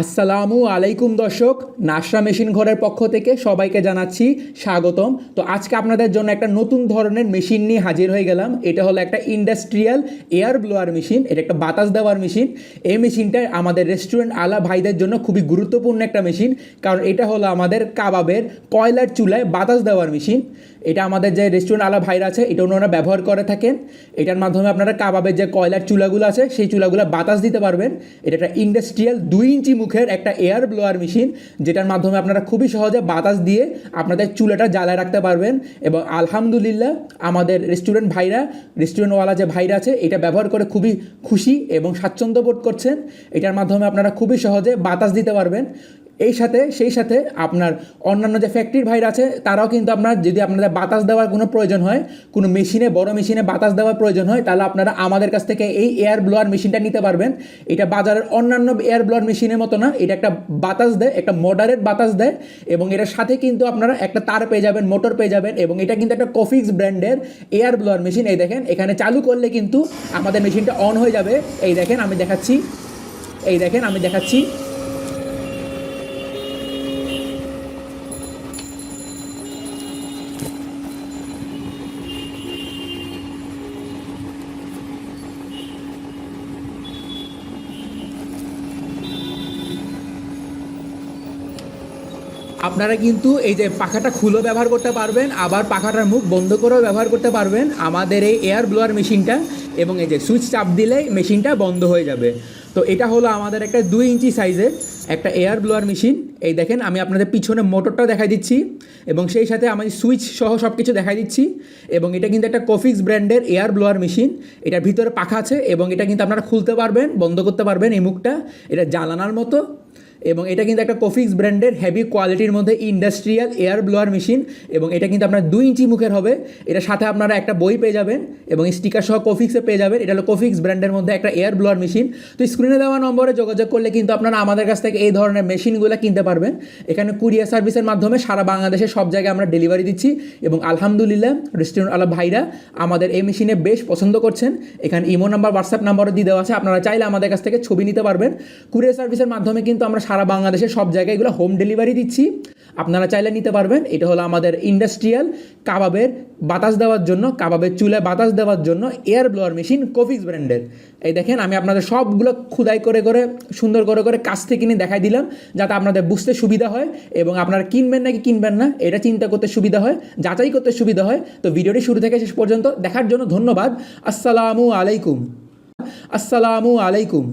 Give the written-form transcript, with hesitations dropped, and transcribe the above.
আসসালামু আলাইকুম দর্শক, নাশরা মেশিন ঘরের পক্ষ থেকে সবাইকে জানাচ্ছি স্বাগতম। তো আজকে আপনাদের জন্য একটা নতুন ধরনের মেশিন নিয়ে হাজির হয়ে গেলাম। এটা হলো একটা ইন্ডাস্ট্রিয়াল এয়ার ব্লোয়ার মেশিন। এটা একটা বাতাস দেওয়ার মেশিন। এই মেশিনটা আমাদের রেস্টুরেন্ট আলা ভাইদের জন্য খুবই গুরুত্বপূর্ণ একটা মেশিন, কারণ এটা হলো আমাদের কাবাবের কয়লার চুলায় বাতাস দেওয়ার মেশিন। এটা আমাদের যে রেস্টুরেন্ট আলা ভাইরা আছে, এটা ওনারা ব্যবহার করে থাকেন। এটার মাধ্যমে আপনারা কাবাবের যে কয়লার চুলাগুলো আছে সেই চুলাগুলো বাতাস দিতে পারবেন। এটা একটা ইন্ডাস্ট্রিয়াল 2 ইঞ্চি মুখের একটা এয়ার ব্লোয়ার মেশিন, যেটার মাধ্যমে আপনারা খুবই সহজে বাতাস দিয়ে আপনাদের চুলাটা জ্বালায় রাখতে পারবেন। এবং আলহামদুলিল্লাহ আমাদের রেস্টুরেন্টওয়ালা যে ভাইরা আছে, এটা ব্যবহার করে খুবই খুশি এবং স্বাচ্ছন্দ্য বোধ করছেন। এটার মাধ্যমে আপনারা খুবই সহজে বাতাস দিতে পারবেন। সেই সাথে আপনার অন্যান্য যে ফ্যাক্টরির ভাইরা আছে, তারাও কিন্তু যদি আপনাদের বাতাস দেওয়ার কোনো প্রয়োজন হয়, কোনো মেশিনে, বড় মেশিনে বাতাস দেওয়ার প্রয়োজন হয়, তাহলে আপনারা আমাদের কাছ থেকে এই এয়ার ব্লোয়ার মেশিনটা নিতে পারবেন। এটা বাজারের অন্যান্য এয়ার ব্লোয়ার মেশিনের মতো না, এটা একটা বাতাস দেয়, একটা মডারেট বাতাস দেয়। এবং এটার সাথে কিন্তু আপনারা একটা তার পেয়ে যাবেন, মোটর পেয়ে যাবেন। এবং এটা কিন্তু একটা কফিক্স ব্র্যান্ডের এয়ার ব্লোয়ার মেশিন। এই দেখেন, এখানে চালু করলে কিন্তু আমাদের মেশিনটা অন হয়ে যাবে। এই দেখেন আমি দেখাচ্ছি। আপনারা কিন্তু এই যে পাখাটা খুলেও ব্যবহার করতে পারবেন, আবার পাখাটার মুখ বন্ধ করেও ব্যবহার করতে পারবেন আমাদের এই এয়ার ব্লোয়ার মেশিনটা। এবং এই যে সুইচ চাপ দিলেই মেশিনটা বন্ধ হয়ে যাবে। তো এটা হলো আমাদের একটা 2 ইঞ্চি সাইজের একটা এয়ার ব্লোয়ার মেশিন। এই দেখেন, আমি আপনাদের পিছনে মোটরটা দেখাই দিচ্ছি এবং সেই সাথে আমি সুইচ সহ সব কিছু দেখাই দিচ্ছি। এবং এটা কিন্তু একটা কফিক্স ব্র্যান্ডের এয়ার ব্লোয়ার মেশিন। এটার ভিতরে পাখা আছে এবং এটা কিন্তু আপনারা খুলতে পারবেন, বন্ধ করতে পারবেন এই মুখটা। এটা জ্বালানার মতো। এবং এটা কিন্তু একটা কফিক্স ব্র্যান্ডের হেভি কোয়ালিটির মধ্যে ইন্ডাস্ট্রিয়াল এয়ার ব্লোয়ার মেশিন। এবং এটা কিন্তু আপনার 2 ইঞ্চি মুখের হবে। এটার সাথে আপনারা একটা বই পেয়ে যাবেন এবং স্টিকার সহ কফিক্সে পেয়ে যাবেন। এটা হলো কফিক্স ব্র্যান্ডের মধ্যে একটা এয়ার ব্লোয়ার মেশিন। তো স্ক্রিনে দেওয়া নম্বরে যোগাযোগ করলে কিন্তু আপনারা আমাদের কাছ থেকে এই ধরনের মেশিনগুলো কিনতে পারবেন। এখানে কুরিয়ার সার্ভিসের মাধ্যমে সারা বাংলাদেশের সব জায়গায় আমরা ডেলিভারি দিচ্ছি। এবং আলহামদুলিল্লাহ রেস্টুরেন্ট আলা ভাইরা আমাদের এই মেশিনে বেশ পছন্দ করছেন। এখানে ইমো নাম্বার, হোয়াটসঅ্যাপ নাম্বারও দিয়ে দেওয়া আছে। আপনারা চাইলে আমাদের কাছ থেকে ছবি নিতে পারবেন। কুরিয়ার সার্ভিসের মাধ্যমে কিন্তু আমরা সারা বাংলাদেশের সব জায়গায় এগুলো হোম ডেলিভারি দিচ্ছি। আপনারা চাইলে নিতে পারবেন। এটা হলো আমাদের ইন্ডাস্ট্রিয়াল কাবাবের বাতাস দেওয়ার জন্য, কাবাবের চুলায় বাতাস দেওয়ার জন্য এয়ার ব্লোয়ার মেশিন কফিক্স ব্র্যান্ডের। এই দেখেন, আমি আপনাদের সবগুলো খুদাই করে সুন্দর করে কাছ থেকে নিয়ে দেখাই দিলাম, যাতে আপনাদের বুঝতে সুবিধা হয় এবং আপনারা কিনবেন নাকি কিনবেন না এটা চিন্তা করতে সুবিধা হয়, যাচাই করতে সুবিধা হয়। তো ভিডিওটি শুরু থেকে শেষ পর্যন্ত দেখার জন্য ধন্যবাদ। আসসালামু আলাইকুম।